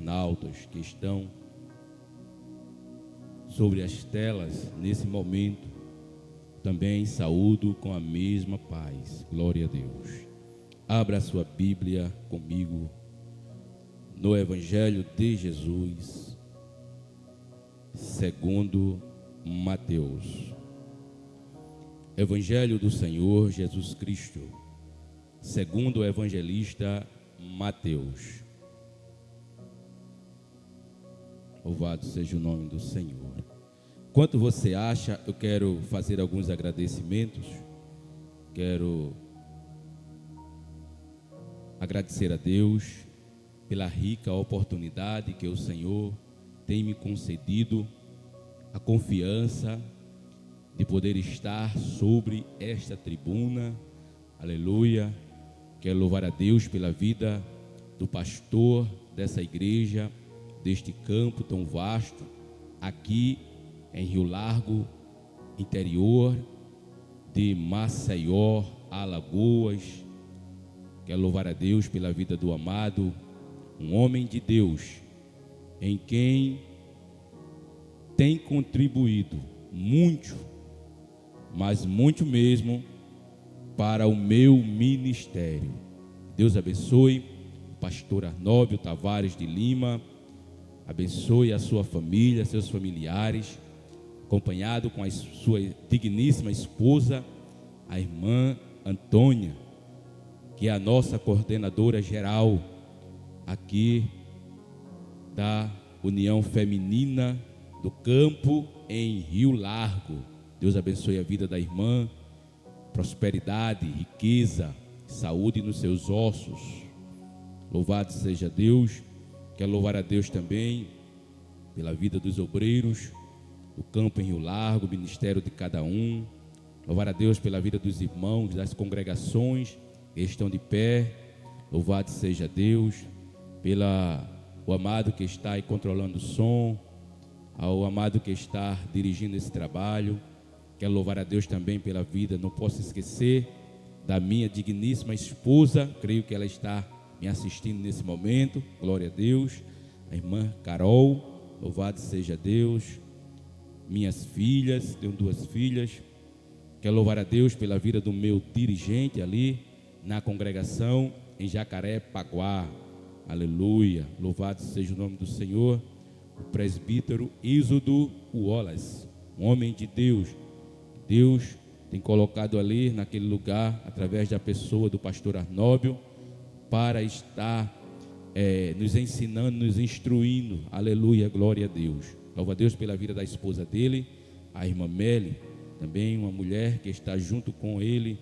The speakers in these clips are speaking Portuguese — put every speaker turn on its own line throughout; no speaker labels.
internautas que estão sobre as telas nesse momento. Também saúdo com a mesma paz. Glória a Deus. Abra a sua Bíblia comigo no Evangelho de Jesus, segundo Mateus. Evangelho do Senhor Jesus Cristo, segundo o evangelista Mateus. Louvado seja o nome do Senhor. Enquanto você acha, eu quero fazer alguns agradecimentos. Quero agradecer a Deus pela rica oportunidade que o Senhor tem me concedido, a confiança de poder estar sobre esta tribuna. Aleluia. Quero louvar a Deus pela vida do pastor dessa igreja, deste campo tão vasto, aqui em Rio Largo, interior de Maceió, Alagoas. Quero louvar a Deus pela vida do amado, um homem de Deus, em quem tem contribuído muito, mas muito mesmo, para o meu ministério. Deus abençoe o pastor Arnóbio Tavares de Lima, abençoe a sua família, seus familiares, acompanhado com a sua digníssima esposa, a irmã Antônia, que é a nossa coordenadora geral aqui da União Feminina do Campo em Rio Largo. Deus abençoe a vida da irmã, prosperidade, riqueza, saúde nos seus ossos. Louvado seja Deus. Quero louvar a Deus também pela vida dos obreiros do Campo em Rio Largo, o ministério de cada um. Louvar a Deus pela vida dos irmãos, das congregações que estão de pé. Louvado seja Deus pela o amado que está aí controlando o som, ao amado que está dirigindo esse trabalho. Quero louvar a Deus também pela vida, não posso esquecer da minha digníssima esposa, creio que ela está me assistindo nesse momento, glória a Deus, a irmã Carol, louvado seja Deus. Minhas filhas, tenho 2 filhas. Quero louvar a Deus pela vida do meu dirigente ali na congregação em Jacarepaguá, aleluia, louvado seja o nome do Senhor, o presbítero Êxodo Wallace, um homem de Deus. Deus tem colocado ali naquele lugar, através da pessoa do pastor Arnóbio, para estar nos ensinando, nos instruindo, aleluia, glória a Deus. Louva a Deus pela vida da esposa dele, a irmã Meli, também uma mulher que está junto com ele,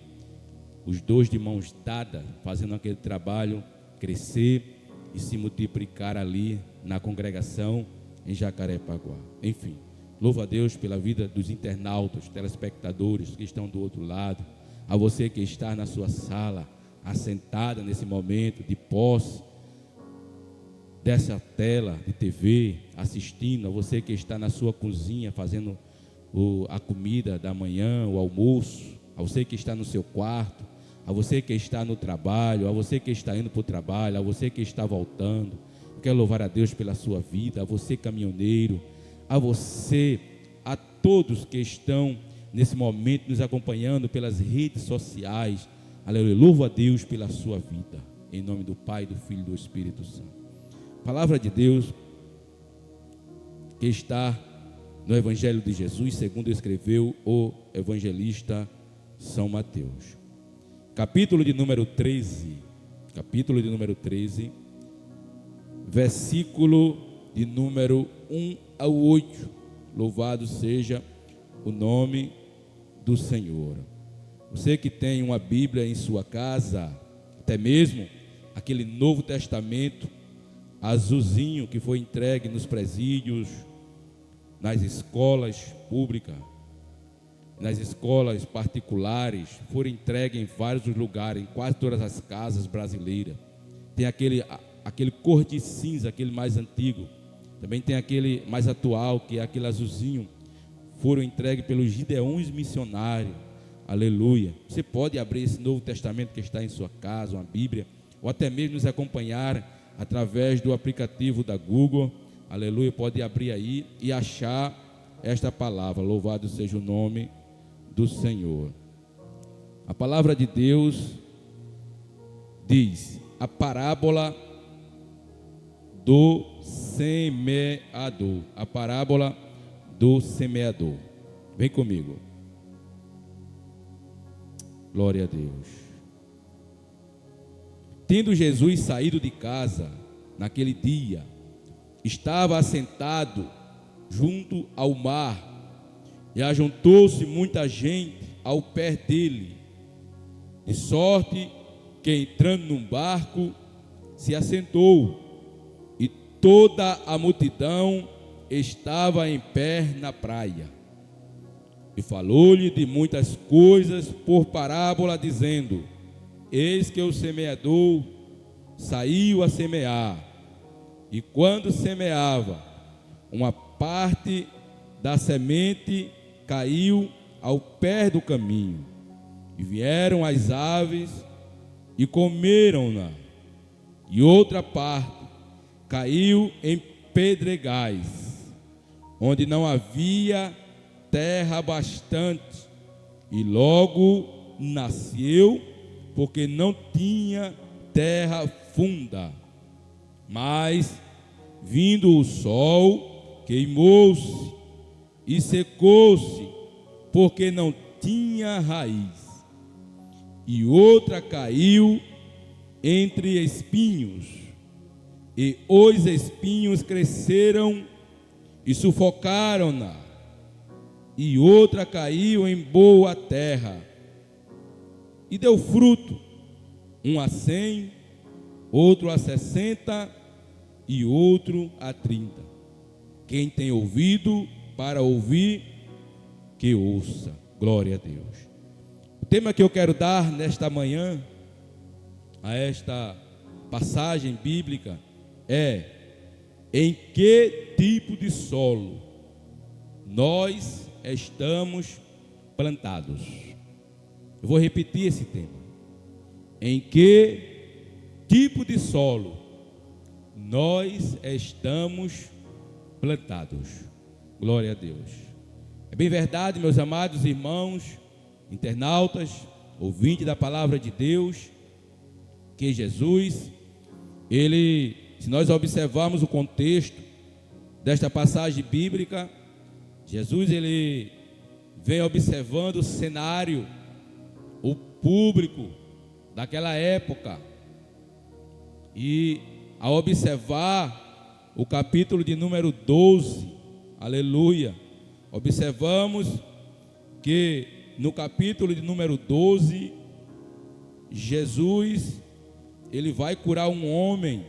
os dois de mãos dadas, fazendo aquele trabalho crescer e se multiplicar ali na congregação em Jacarepaguá. Enfim, louvo a Deus pela vida dos internautas, telespectadores que estão do outro lado, a você que está na sua sala, assentada nesse momento de posse dessa tela de TV, assistindo, a você que está na sua cozinha fazendo a comida da manhã, o almoço, a você que está no seu quarto, a você que está no trabalho, a você que está indo para o trabalho, a você que está voltando. Eu quero louvar a Deus pela sua vida, a você caminhoneiro, a você, a todos que estão nesse momento nos acompanhando pelas redes sociais. Aleluia, louvo a Deus pela sua vida, em nome do Pai, do Filho e do Espírito Santo. Palavra de Deus que está no Evangelho de Jesus, segundo escreveu o evangelista São Mateus. Capítulo de número 13, versículo de número 1 ao 8. Louvado seja o nome do Senhor. Você que tem uma Bíblia em sua casa, até mesmo aquele Novo Testamento azulzinho que foi entregue nos presídios, nas escolas públicas, nas escolas particulares, foram entregues em vários lugares, em quase todas as casas brasileiras. Tem aquele cor de cinza, aquele mais antigo. Também tem aquele mais atual, que é aquele azulzinho. Foram entregues pelos Gideões missionários. Aleluia. Você pode abrir esse Novo Testamento que está em sua casa, uma Bíblia, ou até mesmo nos acompanhar através do aplicativo da Google, aleluia, pode abrir aí e achar esta palavra. Louvado seja o nome do Senhor. A palavra de Deus diz: a parábola do semeador. A parábola do semeador. Vem comigo. Glória a Deus. Tendo Jesus saído de casa naquele dia, estava assentado junto ao mar, e ajuntou-se muita gente ao pé dele, de sorte que, entrando num barco, se assentou, e toda a multidão estava em pé na praia. E falou-lhe de muitas coisas por parábola, dizendo: eis que o semeador saiu a semear, e quando semeava, uma parte da semente caiu ao pé do caminho, e vieram as aves e comeram-na, e outra parte caiu em pedregais, onde não havia terra bastante, e logo nasceu, porque não tinha terra funda. Mas, vindo o sol, queimou-se e secou-se, porque não tinha raiz. E outra caiu entre espinhos, e os espinhos cresceram e sufocaram-na. E outra caiu em boa terra, e deu fruto, um a 100, outro a 60 e outro a 30. Quem tem ouvido para ouvir, que ouça. Glória a Deus. O tema que eu quero dar nesta manhã, a esta passagem bíblica, é: em que tipo de solo nós estamos plantados? Eu vou repetir esse tema. Em que tipo de solo nós estamos plantados? Glória a Deus. É bem verdade, meus amados irmãos, internautas, ouvintes da palavra de Deus, que Jesus, ele, se nós observarmos o contexto desta passagem bíblica, Jesus, ele vem observando o cenário, o público daquela época, e ao observar o capítulo de número 12, aleluia, observamos que no capítulo de número 12, Jesus, ele vai curar um homem,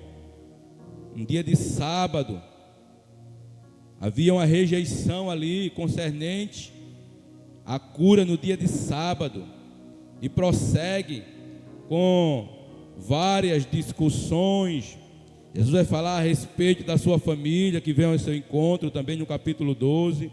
um dia de sábado. Havia uma rejeição ali concernente à cura no dia de sábado, e prossegue com várias discussões. Jesus vai falar a respeito da sua família que vem ao seu encontro também no capítulo 12,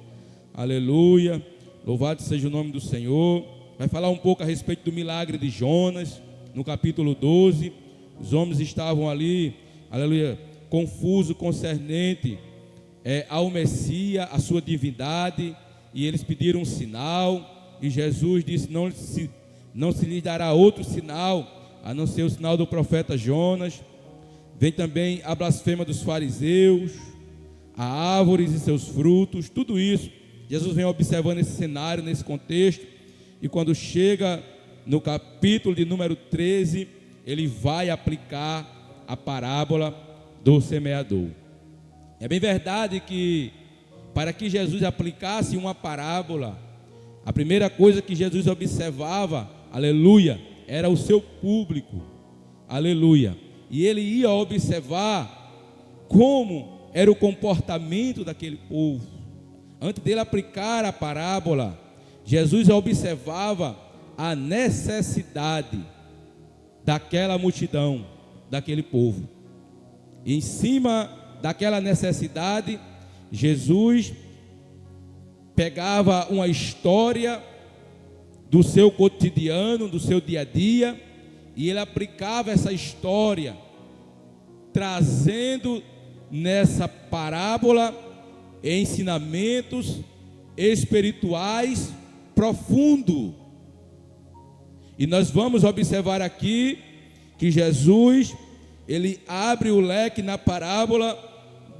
aleluia, louvado seja o nome do Senhor. Vai falar um pouco a respeito do milagre de Jonas no capítulo 12. Os homens estavam ali, aleluia, confusos concernente ao Messias, a sua divindade, e eles pediram um sinal, e Jesus disse: não se lhes dará outro sinal a não ser o sinal do profeta Jonas. Vem também a blasfêmia dos fariseus, a árvores e seus frutos. Tudo isso Jesus vem observando esse cenário, nesse contexto, e quando chega no capítulo de número 13, ele vai aplicar a parábola do semeador. É bem verdade que para que Jesus aplicasse uma parábola, a primeira coisa que Jesus observava, aleluia, era o seu público, aleluia, e ele ia observar como era o comportamento daquele povo. Antes dele aplicar a parábola, Jesus observava a necessidade daquela multidão, daquele povo. E em cima daquela necessidade, Jesus pegava uma história do seu cotidiano, do seu dia a dia, e ele aplicava essa história trazendo nessa parábola ensinamentos espirituais profundos. E nós vamos observar aqui que Jesus, ele abre o leque na parábola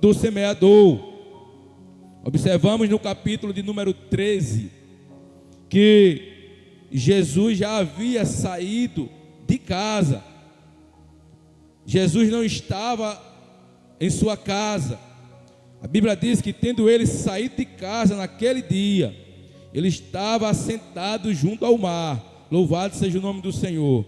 do semeador. Observamos no capítulo de número 13 que Jesus já havia saído de casa. Jesus não estava em sua casa. A Bíblia diz que, tendo ele saído de casa naquele dia, ele estava assentado junto ao mar. Louvado seja o nome do Senhor.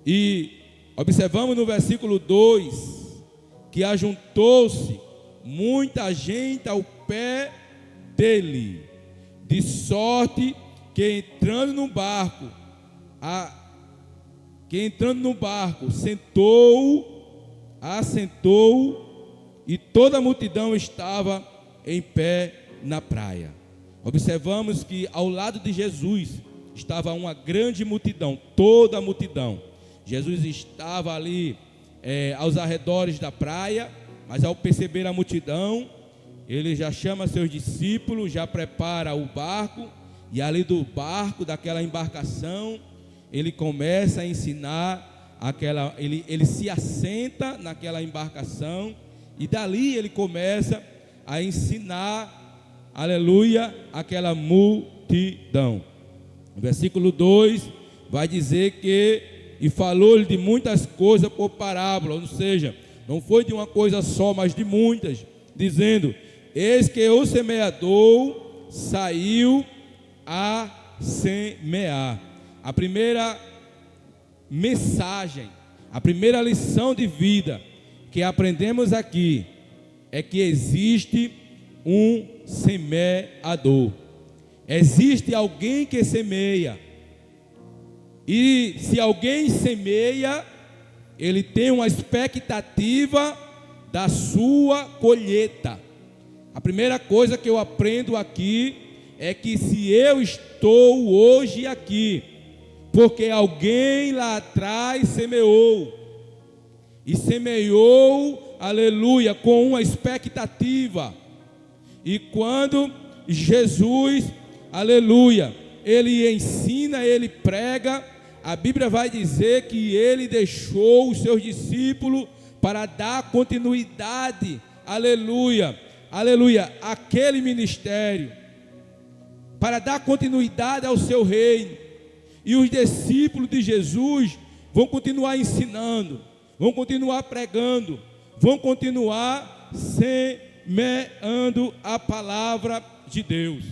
E observamos no versículo 2 que ajuntou-se muita gente ao pé dele, de sorte que entrando no barco, assentou, e toda a multidão estava em pé na praia. Observamos que ao lado de Jesus estava uma grande multidão, toda a multidão. Jesus estava ali aos arredores da praia, mas ao perceber a multidão, ele já chama seus discípulos, já prepara o barco, e ali do barco, daquela embarcação, ele começa a ensinar ele se assenta naquela embarcação, e dali ele começa a ensinar, aleluia, aquela multidão. O versículo 2 vai dizer que, e falou-lhe de muitas coisas por parábola, ou seja, não foi de uma coisa só, mas de muitas, dizendo: eis que o semeador saiu a semear. A primeira mensagem, a primeira lição de vida que aprendemos aqui é que existe um semeador. Existe alguém que semeia. E se alguém semeia, ele tem uma expectativa da sua colheita. A primeira coisa que eu aprendo aqui é que se eu estou hoje aqui, porque alguém lá atrás semeou, e semeou, aleluia, com uma expectativa. E quando Jesus, aleluia, ele ensina, ele prega, a Bíblia vai dizer que ele deixou os seus discípulos para dar continuidade, aleluia, aleluia, àquele ministério, para dar continuidade ao seu reino. E os discípulos de Jesus vão continuar ensinando, vão continuar pregando, vão continuar semeando a palavra de Deus.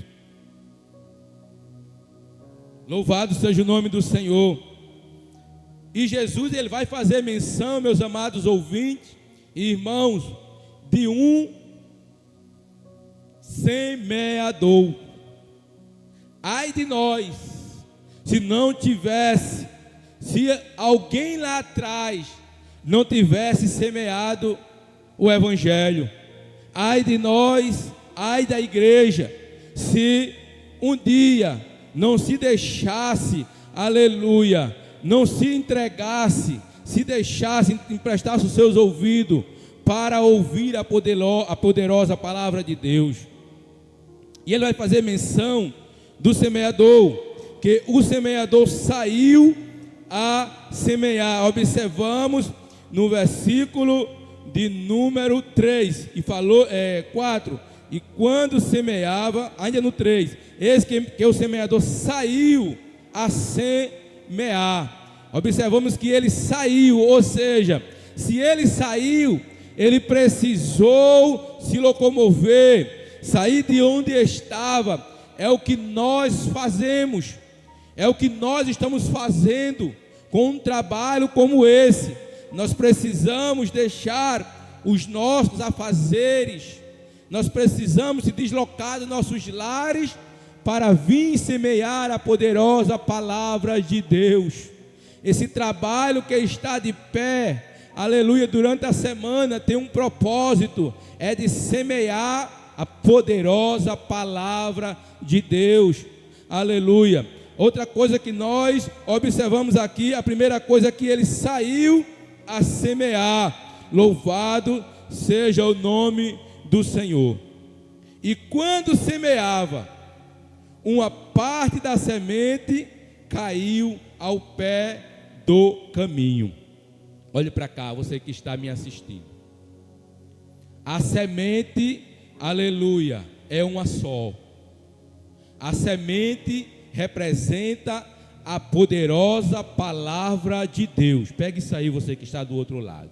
Louvado seja o nome do Senhor. E Jesus, ele vai fazer menção, meus amados ouvintes e irmãos, de um semeador. Ai de nós, se não tivesse, se alguém lá atrás não tivesse semeado o Evangelho. Ai de nós, ai da igreja, se um dia não se deixasse, aleluia, não se entregasse, se deixasse, emprestasse os seus ouvidos para ouvir a poderosa palavra de Deus. E ele vai fazer menção do semeador, que o semeador saiu a semear. Observamos no versículo de número 3, e falou 4, e quando semeava, ainda no 3, eis que o semeador saiu a semear. Observamos que ele saiu, ou seja, se ele saiu, ele precisou se locomover, sair de onde estava. É o que nós fazemos, é o que nós estamos fazendo com um trabalho como esse. Nós precisamos deixar os nossos afazeres, nós precisamos se deslocar dos nossos lares para vir semear a poderosa palavra de Deus. Esse trabalho que está de pé, aleluia, durante a semana tem um propósito, é de semear a poderosa palavra de Deus, aleluia. Outra coisa que nós observamos aqui, a primeira coisa é que ele saiu a semear. Louvado seja o nome do Senhor. E quando semeava, uma parte da semente caiu ao pé do caminho. Olhe para cá, você que está me assistindo. A semente, aleluia, é uma só. A semente representa a poderosa palavra de Deus. Pega isso aí, você que está do outro lado.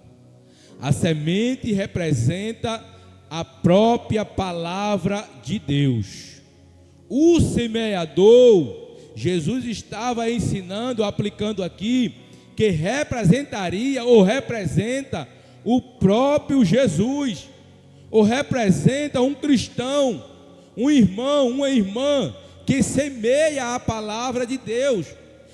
A semente representa a própria palavra de Deus. O semeador, Jesus estava ensinando, aplicando aqui, que representaria ou representa o próprio Jesus, ou representa um cristão, um irmão, uma irmã que semeia a palavra de Deus.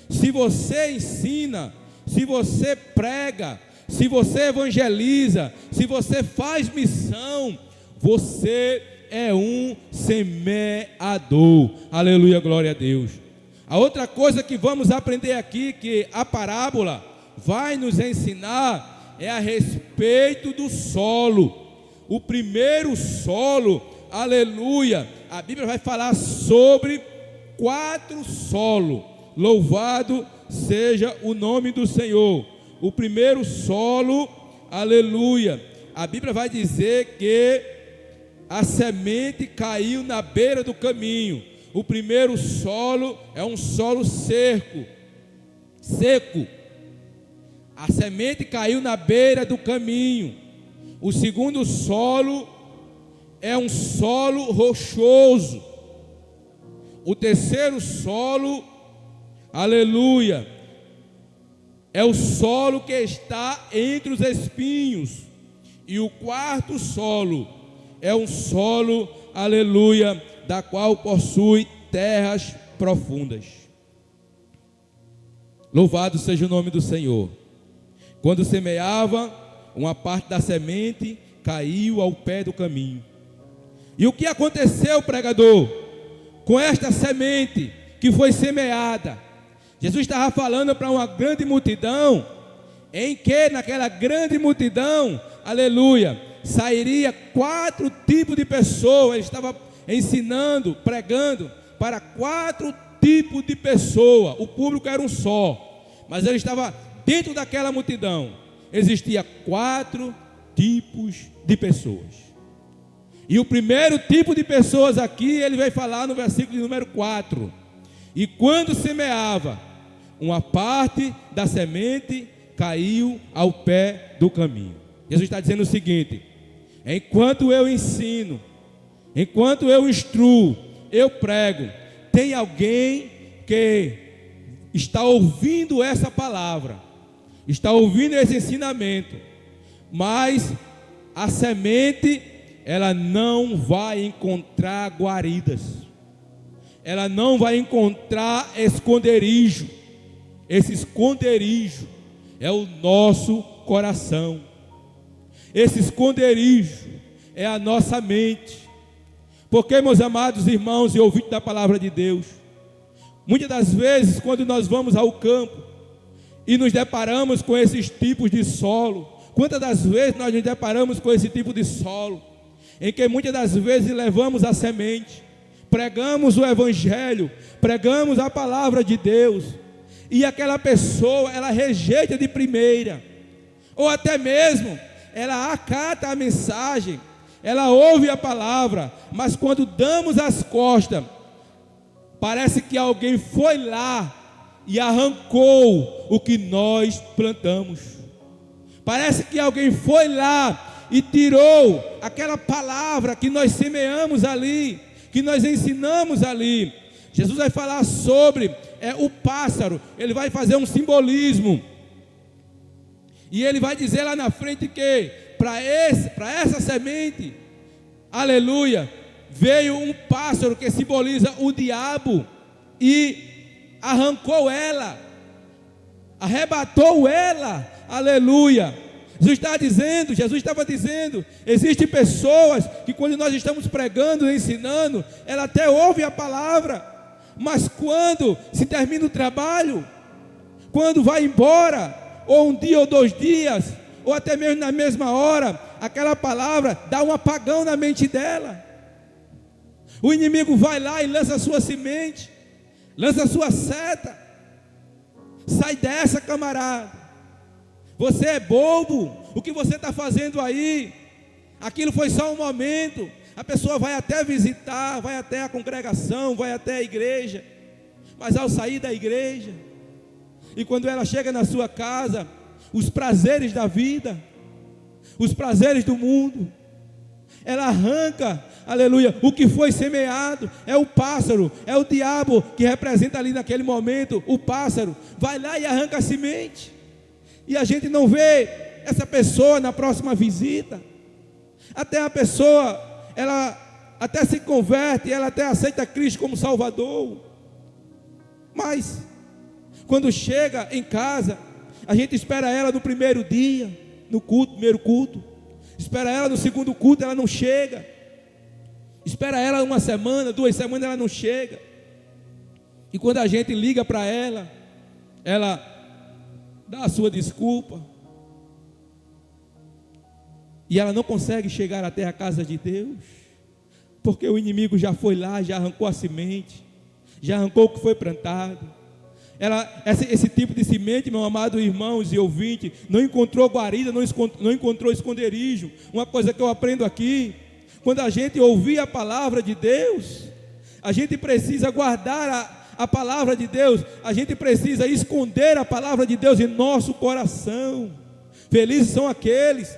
Se você ensina, se você prega, se você evangeliza, se você faz missão, você é um semeador. Aleluia, glória a Deus. A outra coisa que vamos aprender aqui, que a parábola vai nos ensinar, é a respeito do solo. O primeiro solo, aleluia, a Bíblia vai falar sobre 4 solos. Louvado seja o nome do Senhor. O primeiro solo, aleluia, a Bíblia vai dizer que a semente caiu na beira do caminho. O primeiro solo é um solo seco. A semente caiu na beira do caminho. O segundo solo é um solo rochoso. O terceiro solo, aleluia, é o solo que está entre os espinhos. E o quarto solo é um solo, aleluia, da qual possui terras profundas. Louvado seja o nome do Senhor. Quando semeava, uma parte da semente caiu ao pé do caminho. E o que aconteceu, pregador, com esta semente que foi semeada? Jesus estava falando para uma grande multidão, em que naquela grande multidão, aleluia, sairia 4 tipos de pessoas. Ele estava ensinando, pregando para 4 tipos de pessoa. O público era um só, mas ele estava dentro daquela multidão. Existia 4 tipos de pessoas. E o primeiro tipo de pessoas aqui, ele vai falar no versículo de número 4. E quando semeava, uma parte da semente caiu ao pé do caminho. Jesus está dizendo o seguinte: enquanto eu ensino, enquanto eu instruo, eu prego, tem alguém que está ouvindo essa palavra, está ouvindo esse ensinamento, mas a semente, ela não vai encontrar guaridas, ela não vai encontrar esconderijo. Esse esconderijo é o nosso coração. Esse esconderijo é a nossa mente. Porque, meus amados irmãos e ouvintes da palavra de Deus, muitas das vezes, quando nós vamos ao campo e nos deparamos com esses tipos de solo, quantas das vezes nós nos deparamos com esse tipo de solo, em que muitas das vezes levamos a semente, pregamos o evangelho, pregamos a palavra de Deus, e aquela pessoa, ela rejeita de primeira, ou até mesmo, ela acata a mensagem, ela ouve a palavra, mas quando damos as costas, parece que alguém foi lá e arrancou o que nós plantamos. Parece que alguém foi lá e tirou aquela palavra que nós semeamos ali, que nós ensinamos ali. Jesus vai falar sobre o pássaro, ele vai fazer um simbolismo, e ele vai dizer lá na frente que para essa semente, aleluia, veio um pássaro que simboliza o diabo e arrancou ela, arrebatou ela, aleluia. Jesus estava dizendo, existem pessoas que quando nós estamos pregando, ensinando, ela até ouve a palavra, mas quando se termina o trabalho, quando vai embora, ou um dia ou 2 dias,
ou até mesmo na mesma hora, aquela palavra dá um apagão na mente dela. O inimigo vai lá e lança a sua semente, lança a sua seta. Sai dessa, camarada. Você é bobo. O que você está fazendo aí? Aquilo foi só um momento. A pessoa vai até visitar, vai até a congregação, vai até a igreja, mas ao sair da igreja, e quando ela chega na sua casa, os prazeres da vida, os prazeres do mundo, ela arranca, aleluia, o que foi semeado. É o pássaro, é o diabo que representa ali naquele momento. O pássaro vai lá e arranca a semente, e a gente não vê essa pessoa na próxima visita. Até a pessoa, ela até se converte, ela até aceita Cristo como Salvador, mas quando chega em casa, a gente espera ela no primeiro dia, no culto, primeiro culto, espera ela no segundo culto, ela não chega, espera ela uma semana, 2 semanas, ela não chega, e quando a gente liga para ela, ela dá a sua desculpa, e ela não consegue chegar até a casa de Deus, porque o inimigo já foi lá, já arrancou a semente, já arrancou o que foi plantado. Esse tipo de semente, meu amado irmãos e ouvintes, não encontrou guarida, não encontrou esconderijo. Uma coisa que eu aprendo aqui, quando a gente ouvir a palavra de Deus, a gente precisa guardar a palavra de Deus, a gente precisa esconder a palavra de Deus em nosso coração. Felizes são aqueles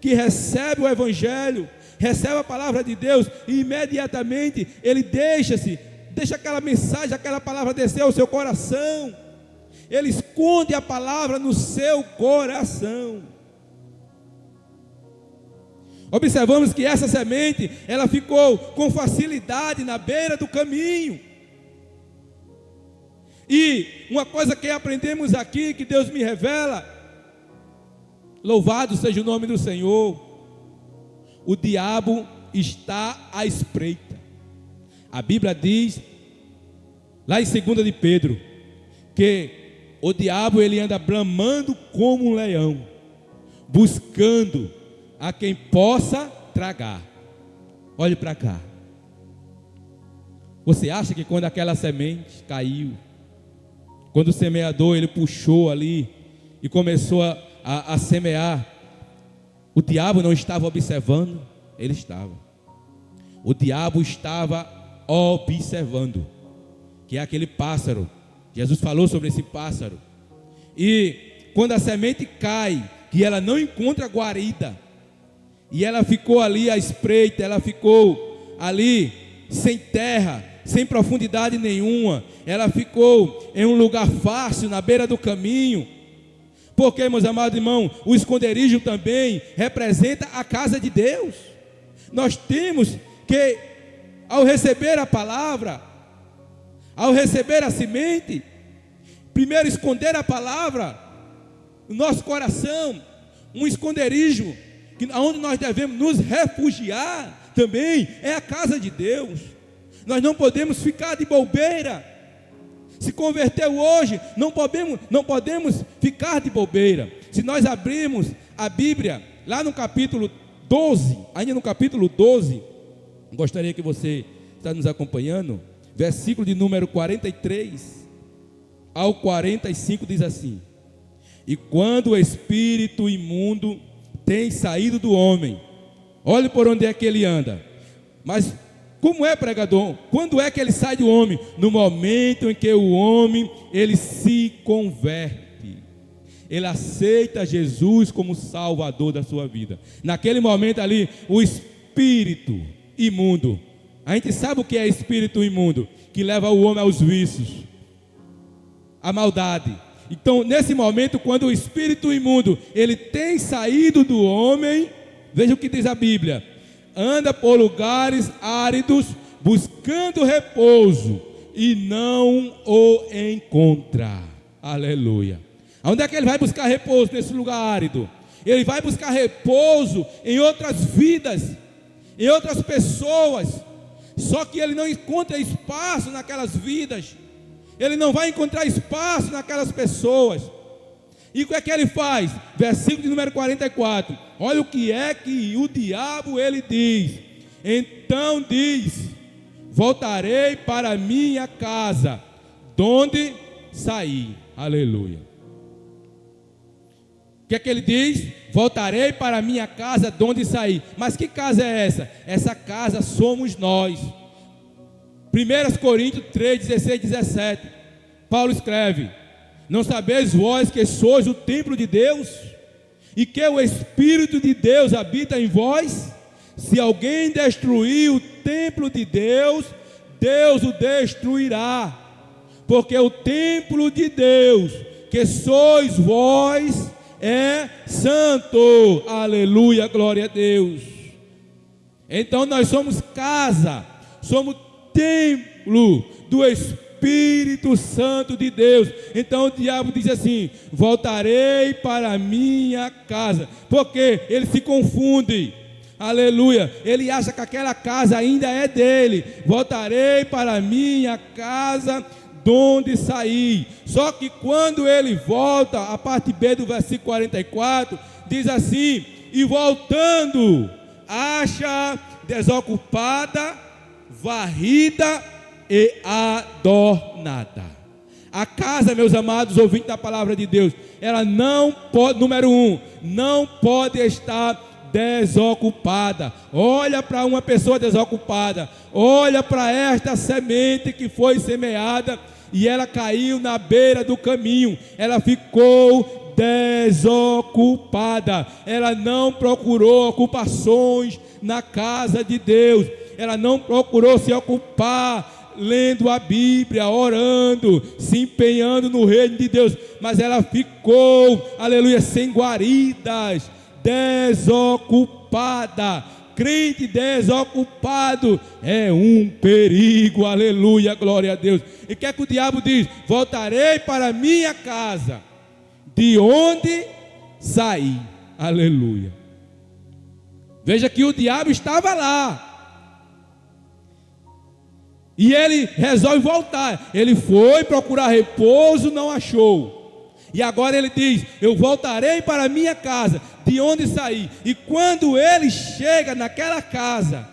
que recebem o Evangelho, recebem a palavra de Deus, e imediatamente ele deixa aquela mensagem, aquela palavra descer ao seu coração. Ele esconde a palavra no seu coração. Observamos que essa semente, ela ficou com facilidade na beira do caminho. E uma coisa que aprendemos aqui, que Deus me revela, louvado seja o nome do Senhor, o diabo está à espreita. A Bíblia diz, lá em 2 de Pedro, que o diabo ele anda bramando como um leão, buscando a quem possa tragar. Olhe para cá. Você acha que quando aquela semente caiu, quando o semeador ele puxou ali e começou a semear, o diabo não estava observando? Ele estava. O diabo estava observando, que é aquele pássaro. Jesus falou sobre esse pássaro. E quando a semente cai, que ela não encontra guarida, e ela ficou ali à espreita, ela ficou ali sem terra, sem profundidade nenhuma, ela ficou em um lugar fácil, na beira do caminho. Porque, meus amados irmãos, o esconderijo também representa a casa de Deus. Nós temos que, ao receber a palavra, ao receber a semente, primeiro esconder a palavra no nosso coração, um esconderijo, onde nós devemos nos refugiar também, é a casa de Deus. Nós não podemos ficar de bobeira. Se converteu hoje, não podemos ficar de bobeira. Se nós abrirmos a Bíblia, lá no capítulo 12, ainda no capítulo 12, gostaria que você está nos acompanhando, versículo de número 43 ao 45 diz assim: e quando o espírito imundo tem saído do homem, olhe por onde é que ele anda. Mas como é, pregador? Quando é que ele sai do homem? No momento em que o homem ele se converte, ele aceita Jesus como Salvador da sua vida. Naquele momento ali, o espírito imundo, a gente sabe o que é espírito imundo, que leva o homem aos vícios, à maldade. Então, nesse momento, quando o espírito imundo ele tem saído do homem, veja o que diz a Bíblia: anda por lugares áridos, buscando repouso, e não o encontra. Aleluia. Onde é que ele vai buscar repouso nesse lugar árido? Ele vai buscar repouso em outras vidas, em outras pessoas. Só que ele não encontra espaço naquelas vidas. Ele não vai encontrar espaço naquelas pessoas. E o que é que ele faz? Versículo de número 44. Olha o que é que o diabo ele diz. Então diz: voltarei para minha casa, donde saí. Aleluia. O que é que ele diz? Voltarei para minha casa, donde saí. Mas que casa é essa? Essa casa somos nós. 1 Coríntios 3, 16, 17. Paulo escreve: não sabeis vós que sois o templo de Deus, e que o Espírito de Deus habita em vós? Se alguém destruir o templo de Deus, Deus o destruirá. Porque o templo de Deus, que sois vós, é santo. Aleluia, glória a Deus. Então nós somos casa, somos templo do Espírito Santo de Deus. Então o diabo diz assim: voltarei para a minha casa. Porque ele se confunde. Aleluia, ele acha que aquela casa ainda é dele. Voltarei para a minha casa, donde saí. Só que quando ele volta, a parte B do versículo 44 diz assim: e voltando, acha desocupada, varrida e adornada. A casa, meus amados ouvintes da palavra de Deus, ela não pode, número 1, não pode estar desocupada. Olha para uma pessoa desocupada, olha para esta semente que foi semeada e ela caiu na beira do caminho, ela ficou desocupada, ela não procurou ocupações na casa de Deus, ela não procurou se ocupar lendo a Bíblia, orando, se empenhando no reino de Deus, mas ela ficou, aleluia, sem guaridas, desocupada. Crente desocupado é um perigo, aleluia, glória a Deus. E o que é que o diabo diz? Voltarei para minha casa, de onde saí, aleluia. Veja que o diabo estava lá, e ele resolve voltar. Ele foi procurar repouso, não achou. E agora ele diz: eu voltarei para a minha casa, de onde saí. E quando ele chega naquela casa,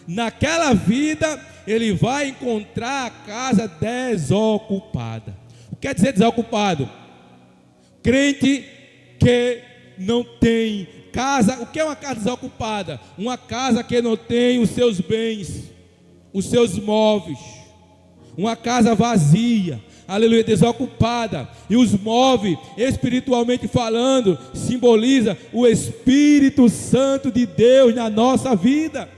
naquela vida, ele vai encontrar a casa desocupada. O que quer dizer desocupado? Crente que não tem casa. O que é uma casa desocupada? Uma casa que não tem os seus bens, os seus móveis, uma casa vazia, aleluia, desocupada. E os móveis, espiritualmente falando, simboliza o Espírito Santo de Deus na nossa vida.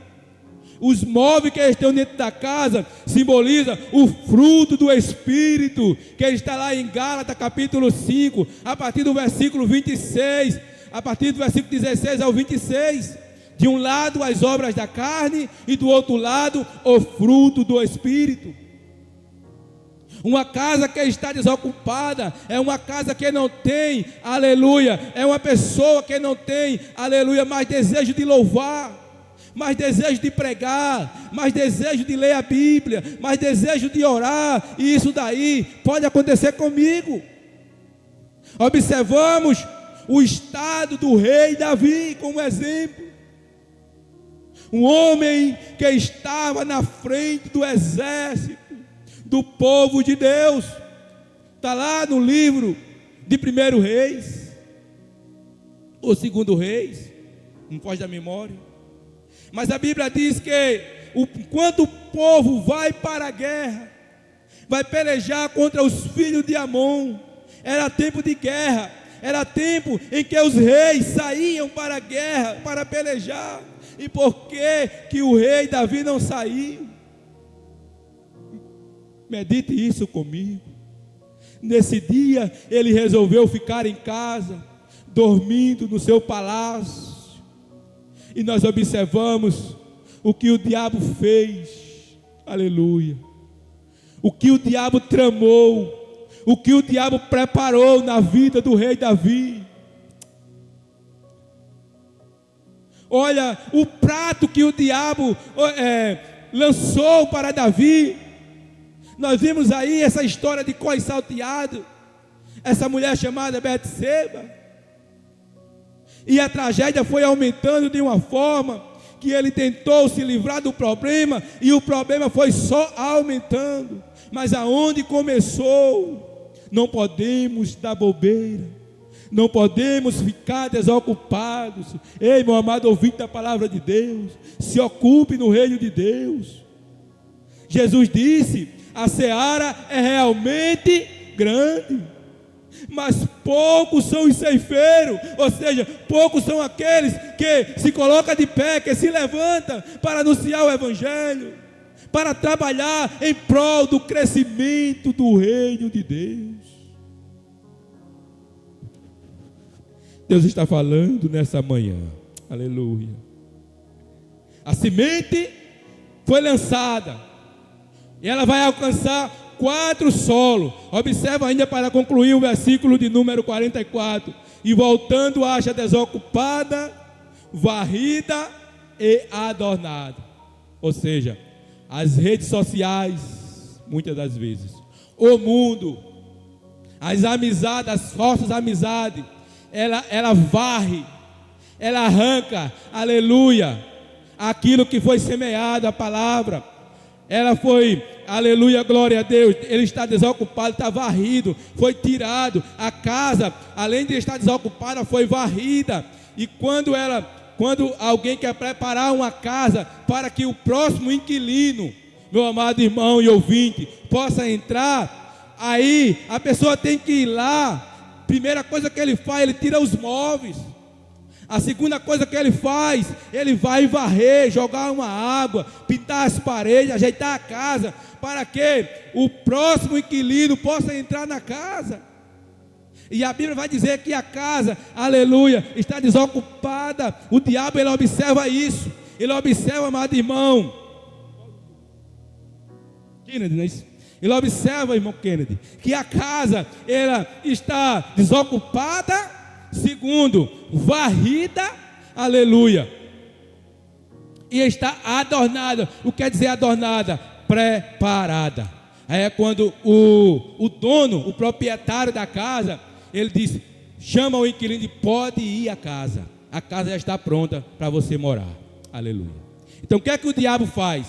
Os móveis que estão dentro da casa simboliza o fruto do Espírito, que está lá em Gálatas capítulo 5, a partir do versículo 26, a partir do versículo 16 ao 26. De um lado as obras da carne e do outro lado o fruto do Espírito. Uma casa que está desocupada é uma casa que não tem, aleluia, é uma pessoa que não tem, aleluia, mais desejo de louvar, mais desejo de pregar, mais desejo de ler a Bíblia, mais desejo de orar. E isso daí pode acontecer comigo. Observamos o estado do rei Davi como exemplo. Um homem que estava na frente do exército do povo de Deus. Está lá no livro de 1 Reis ou 2 Reis, não foge da memória. Mas a Bíblia diz que enquanto o povo vai para a guerra, vai pelejar contra os filhos de Amon, era tempo de guerra, era tempo em que os reis saíam para a guerra, para pelejar. E por que o rei Davi não saiu? Medite isso comigo. Nesse dia ele resolveu ficar em casa, dormindo no seu palácio. E nós observamos o que o diabo fez. Aleluia. O que o diabo tramou, o que o diabo preparou na vida do rei Davi. Olha o prato que o diabo lançou para Davi. Nós vimos aí essa história de cois salteado. essa mulher chamada Betseba. E a tragédia foi aumentando de uma forma que ele tentou se livrar do problema, e o problema foi só aumentando. Mas aonde começou, não podemos dar bobeira, não podemos ficar desocupados. Ei, meu amado ouvinte da palavra de Deus, se ocupe no reino de Deus. Jesus disse: a seara é realmente grande, mas poucos são os ceifeiros, ou seja, poucos são aqueles que se colocam de pé, que se levantam para anunciar o Evangelho, para trabalhar em prol do crescimento do reino de Deus. Deus está falando nessa manhã, aleluia. A semente foi lançada, e ela vai alcançar 4 solos. Observa ainda para concluir o versículo de número 44. E voltando acha desocupada, varrida e adornada. Ou seja, as redes sociais, muitas das vezes, o mundo, as amizades, as falsas amizades, ela varre, ela arranca, aleluia, aquilo que foi semeado, a palavra. Ela foi, aleluia, glória a Deus, ele está desocupado, está varrido, foi tirado. A casa, além de estar desocupada, foi varrida. E quando alguém quer preparar uma casa para que o próximo inquilino, meu amado irmão e ouvinte, possa entrar, aí a pessoa tem que ir lá. Primeira coisa que ele faz, ele tira os móveis. A segunda coisa que ele faz, ele vai varrer, jogar uma água, pintar as paredes, ajeitar a casa, para que o próximo inquilino possa entrar na casa. E a Bíblia vai dizer que a casa, aleluia, está desocupada. O diabo, ele observa isso. Ele observa, amado irmão Kennedy, não é isso? Ele observa, irmão Kennedy, que a casa, ela está desocupada. Segundo, varrida, aleluia, e está adornada. O que quer dizer adornada? Preparada. É quando o dono, o proprietário da casa, ele diz: chama o inquilino e pode ir à casa. A casa já está pronta para você morar. Aleluia. Então o que é que o diabo faz?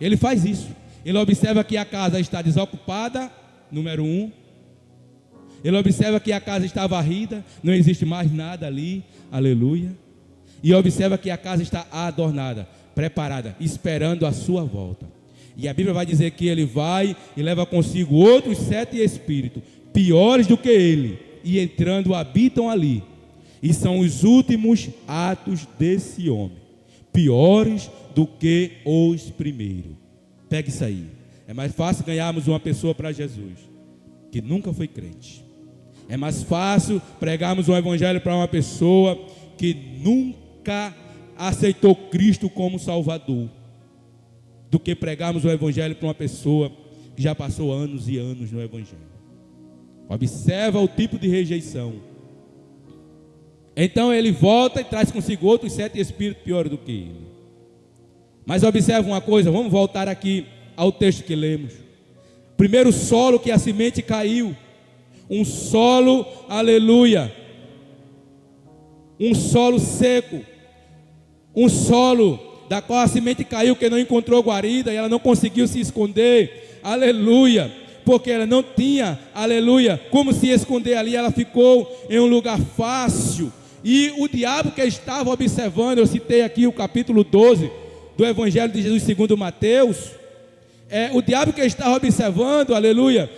Ele faz isso. Ele observa que a casa está desocupada, número 1. Ele observa que a casa está varrida, não existe mais nada ali, aleluia. E observa que a casa está adornada, preparada, esperando a sua volta. E a Bíblia vai dizer que ele vai e leva consigo outros 7 espíritos, piores do que ele, e entrando habitam ali. E são os últimos atos desse homem, piores do que os primeiros. Pegue isso aí. É mais fácil ganharmos uma pessoa para Jesus que nunca foi crente. É mais fácil pregarmos um evangelho para uma pessoa que nunca aceitou Cristo como Salvador, do que pregarmos o evangelho para uma pessoa que já passou anos e anos no evangelho. Observa o tipo de rejeição. Então ele volta e traz consigo outros 7 espíritos piores do que ele. Mas observa uma coisa, vamos voltar aqui ao texto que lemos. Primeiro solo que a semente caiu, um solo, aleluia, um solo seco, um solo da qual a semente caiu, que não encontrou guarida e ela não conseguiu se esconder, aleluia, porque ela não tinha, aleluia, como se esconder ali. Ela ficou em um lugar fácil, e o diabo que estava observando, eu citei aqui o capítulo 12 do Evangelho de Jesus segundo Mateus, o diabo que estava observando, aleluia,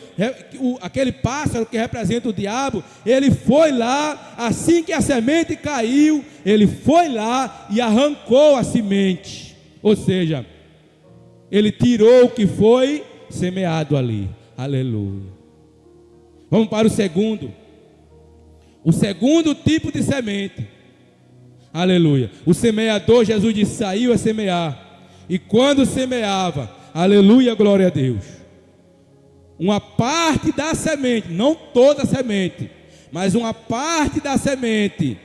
aquele pássaro que representa o diabo, ele foi lá, assim que a semente caiu, ele foi lá e arrancou a semente, ou seja, ele tirou o que foi semeado ali, aleluia. Vamos para o segundo tipo de semente, aleluia. O semeador, Jesus disse, saiu a semear, e quando semeava, aleluia, glória a Deus, uma parte da semente, não toda a semente, mas uma parte da semente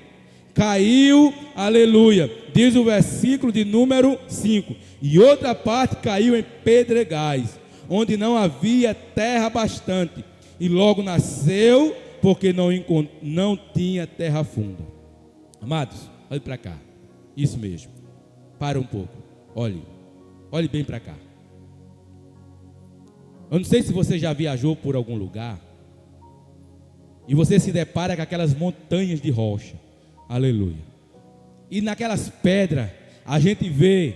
caiu, aleluia, diz o versículo de número 5, e outra parte caiu em pedregais, onde não havia terra bastante, e logo nasceu, porque não tinha terra funda. Amados, olhe para cá. Isso mesmo. Para um pouco. Olhe bem para cá. Eu não sei se você já viajou por algum lugar e você se depara com aquelas montanhas de rocha. Aleluia. E naquelas pedras a gente vê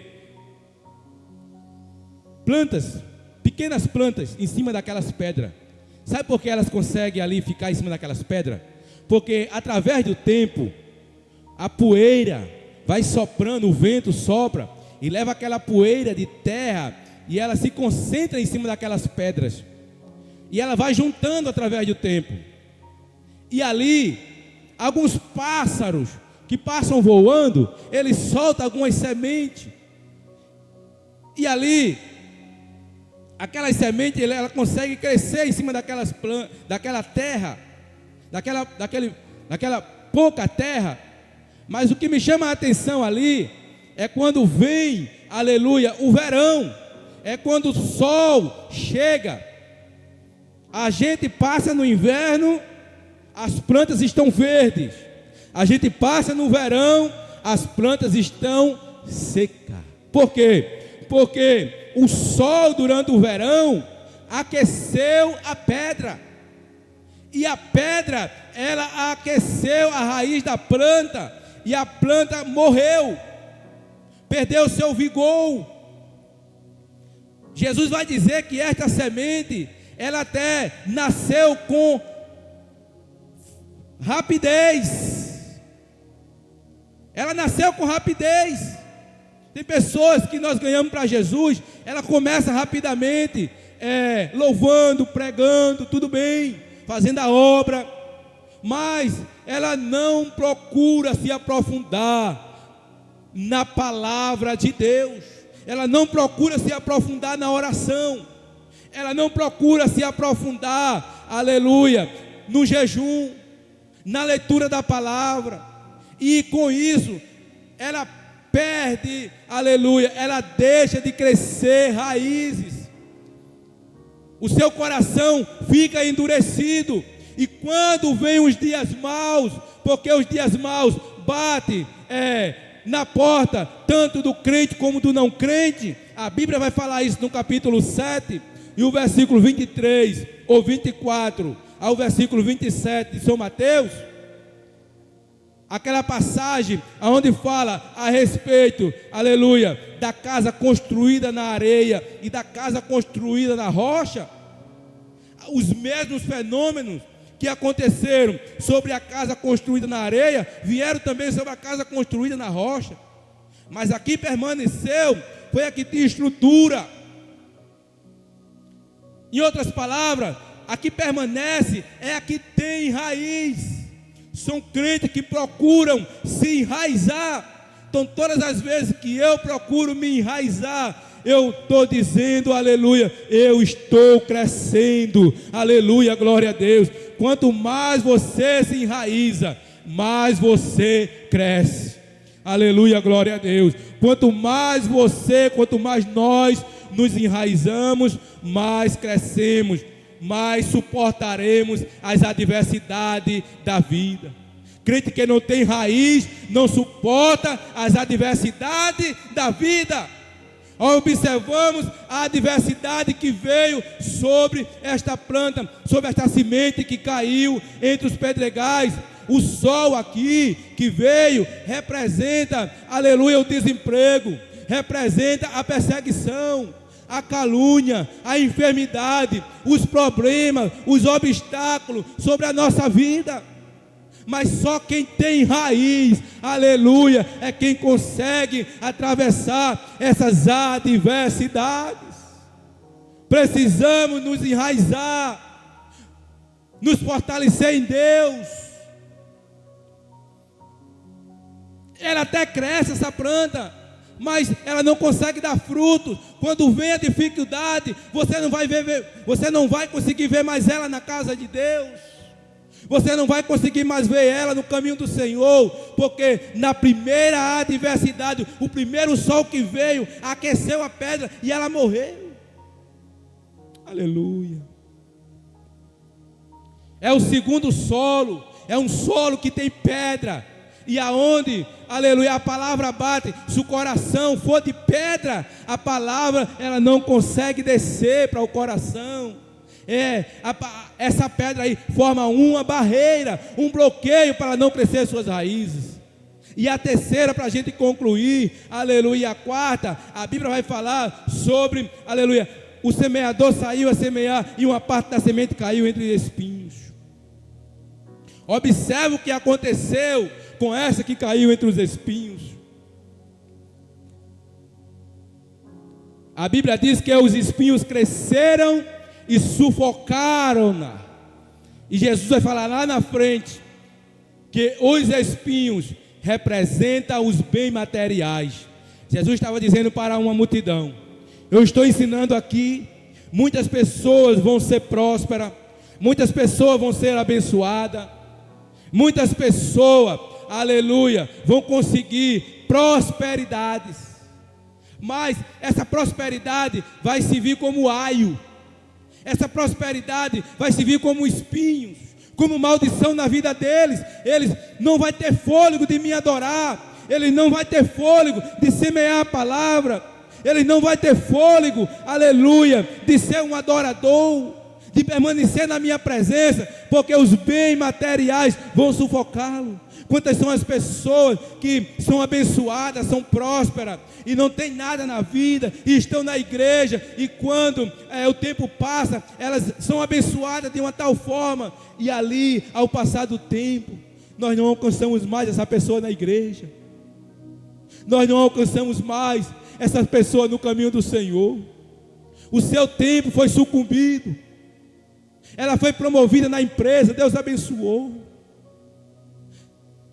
plantas, pequenas plantas em cima daquelas pedras. Sabe por que elas conseguem ali ficar em cima daquelas pedras? Porque através do tempo a poeira vai soprando, o vento sopra e leva aquela poeira de terra e ela se concentra em cima daquelas pedras. E ela vai juntando através do tempo. E ali, alguns pássaros que passam voando, eles soltam algumas sementes. E ali, aquelas sementes, ela consegue crescer em cima daquelas plantas, daquela terra, daquela pouca terra. Mas o que me chama a atenção ali é quando vem, aleluia, o verão. É quando o sol chega. A gente passa no inverno, as plantas estão verdes. A gente passa no verão, as plantas estão secas. Por quê? Porque o sol durante o verão aqueceu a pedra. E a pedra, ela aqueceu a raiz da planta. E a planta morreu. Perdeu seu vigor. Jesus vai dizer que esta semente, ela até nasceu com rapidez. Ela nasceu com rapidez. Tem pessoas que nós ganhamos para Jesus, ela começa rapidamente, louvando, pregando, tudo bem, fazendo a obra, mas ela não procura se aprofundar na palavra de Deus. Ela não procura se aprofundar na oração. Ela não procura se aprofundar, aleluia, no jejum, na leitura da palavra. E com isso, ela perde, aleluia, ela deixa de crescer raízes. O seu coração fica endurecido. E quando vem os dias maus, porque os dias maus batem, na porta, tanto do crente como do não crente. A Bíblia vai falar isso no capítulo 7, e o versículo 23, ou 24, ao versículo 27 de São Mateus. Aquela passagem, onde fala a respeito, aleluia, da casa construída na areia e da casa construída na rocha. Os mesmos fenômenos que aconteceram sobre a casa construída na areia, vieram também sobre a casa construída na rocha. Mas aqui permaneceu, foi a que tinha estrutura. Em outras palavras, a que permanece é a que tem raiz. São crentes que procuram se enraizar. Então todas as vezes que eu procuro me enraizar, eu estou dizendo, aleluia, eu estou crescendo, aleluia, glória a Deus. Quanto mais você se enraiza, mais você cresce, aleluia, glória a Deus. Quanto mais nós nos enraizamos, mais crescemos, mais suportaremos as adversidades da vida. Crente que não tem raiz, não suporta as adversidades da vida. Observamos a adversidade que veio sobre esta planta, sobre esta semente que caiu entre os pedregais. O sol aqui que veio representa, aleluia, o desemprego, representa a perseguição, a calúnia, a enfermidade, os problemas, os obstáculos sobre a nossa vida. Mas só quem tem raiz, aleluia, é quem consegue atravessar essas adversidades. Precisamos nos enraizar, nos fortalecer em Deus. Ela até cresce, essa planta, mas ela não consegue dar frutos. Quando vem a dificuldade, você não vai conseguir ver mais ela na casa de Deus. Você não vai conseguir mais ver ela no caminho do Senhor, porque na primeira adversidade, o primeiro sol que veio, aqueceu a pedra e ela morreu. Aleluia. é o segundo solo, é um solo que tem pedra, e aonde, aleluia, a palavra bate, se o coração for de pedra, a palavra, ela não consegue descer para o coração. Essa pedra aí forma uma barreira, um bloqueio para não crescer suas raízes. E a terceira, para a gente concluir, aleluia, a quarta, a Bíblia vai falar sobre, aleluia, o semeador saiu a semear e uma parte da semente caiu entre espinhos. Observe o que aconteceu com essa que caiu entre os espinhos. A Bíblia diz que os espinhos cresceram e sufocaram-na. E Jesus vai falar lá na frente que os espinhos representam os bens materiais. Jesus estava dizendo para uma multidão: eu estou ensinando aqui, muitas pessoas vão ser prósperas, muitas pessoas vão ser abençoadas, muitas pessoas, aleluia, vão conseguir prosperidades, mas essa prosperidade vai servir como aio, essa prosperidade vai servir como espinhos, como maldição na vida deles. Eles não vão ter fôlego de me adorar, eles não vão ter fôlego de semear a palavra, eles não vão ter fôlego, aleluia, de ser um adorador, de permanecer na minha presença, porque os bens materiais vão sufocá-lo. Quantas são as pessoas que são abençoadas, são prósperas e não tem nada na vida e estão na igreja, e quando o tempo passa, elas são abençoadas de uma tal forma, e ali, ao passar do tempo, nós não alcançamos mais essa pessoa na igreja, nós não alcançamos mais essa pessoa no caminho do Senhor. O seu tempo foi sucumbido, ela foi promovida na empresa, Deus abençoou,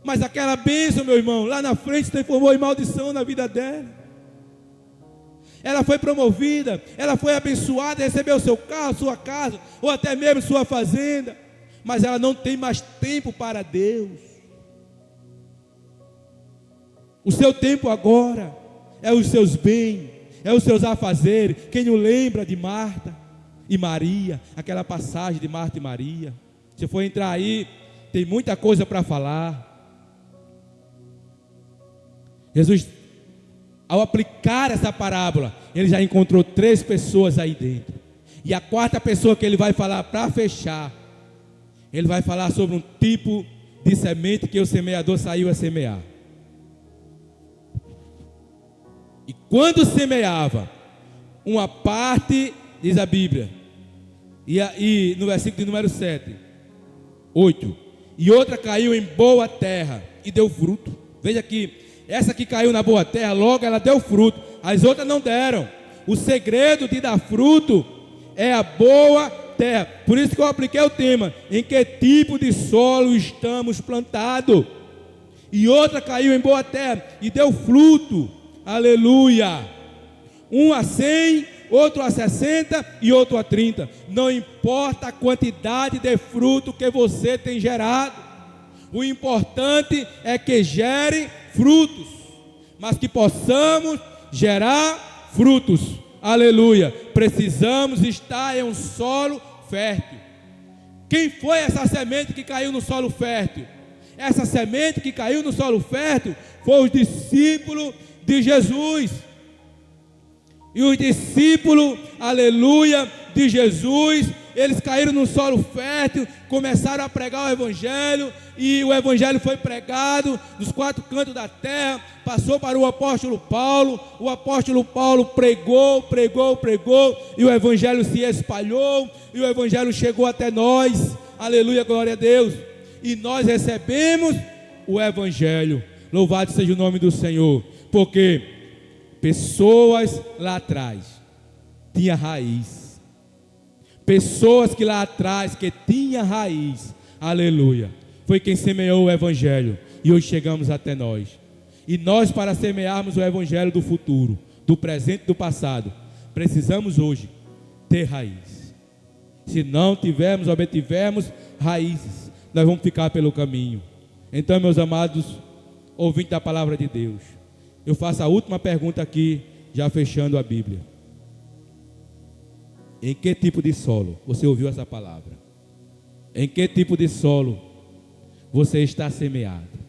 mas aquela bênção, meu irmão, lá na frente se transformou em maldição na vida dela. Ela foi promovida, ela foi abençoada, recebeu seu carro, sua casa, ou até mesmo sua fazenda, mas ela não tem mais tempo para Deus. O seu tempo agora é os seus bens, é os seus afazeres. Quem não lembra de Marta e Maria, aquela passagem de Marta e Maria? Se for entrar aí, tem muita coisa para falar. Jesus, ao aplicar essa parábola, ele já encontrou 3 pessoas aí dentro, e a quarta pessoa que ele vai falar para fechar, ele vai falar sobre um tipo de semente que o semeador saiu a semear. E quando semeava, uma parte, diz a Bíblia, e no versículo de número 8, e outra caiu em boa terra e deu fruto. Veja aqui, essa que caiu na boa terra, logo ela deu fruto, as outras não deram. O segredo de dar fruto é a boa terra. Por isso que eu apliquei o tema: em que tipo de solo estamos plantados? E outra caiu em boa terra e deu fruto, aleluia, um a 100, outro a 60 e outro a 30. Não importa a quantidade de fruto que você tem gerado, o importante é que gere frutos, mas que possamos gerar frutos, aleluia. Precisamos estar em um solo fértil. Quem foi essa semente que caiu no solo fértil? Essa semente que caiu no solo fértil foi os discípulos de Jesus. E os discípulos, aleluia, de Jesus, eles caíram no solo fértil, começaram a pregar o Evangelho, e o Evangelho foi pregado nos 4 cantos da terra, passou para o apóstolo Paulo pregou, e o Evangelho se espalhou, e o Evangelho chegou até nós, aleluia, glória a Deus, e nós recebemos o Evangelho. Louvado seja o nome do Senhor, porque pessoas lá atrás tinham raiz, pessoas que lá atrás que tinham raiz, aleluia, foi quem semeou o Evangelho, e hoje chegamos até nós. E nós, para semearmos o Evangelho do futuro, do presente e do passado, precisamos hoje ter raiz. Se não tivermos, obtivermos raízes, nós vamos ficar pelo caminho. Então, meus amados ouvintes da palavra de Deus, eu faço a última pergunta aqui, já fechando a Bíblia. Em que tipo de solo você ouviu essa palavra? Em que tipo de solo você está semeado?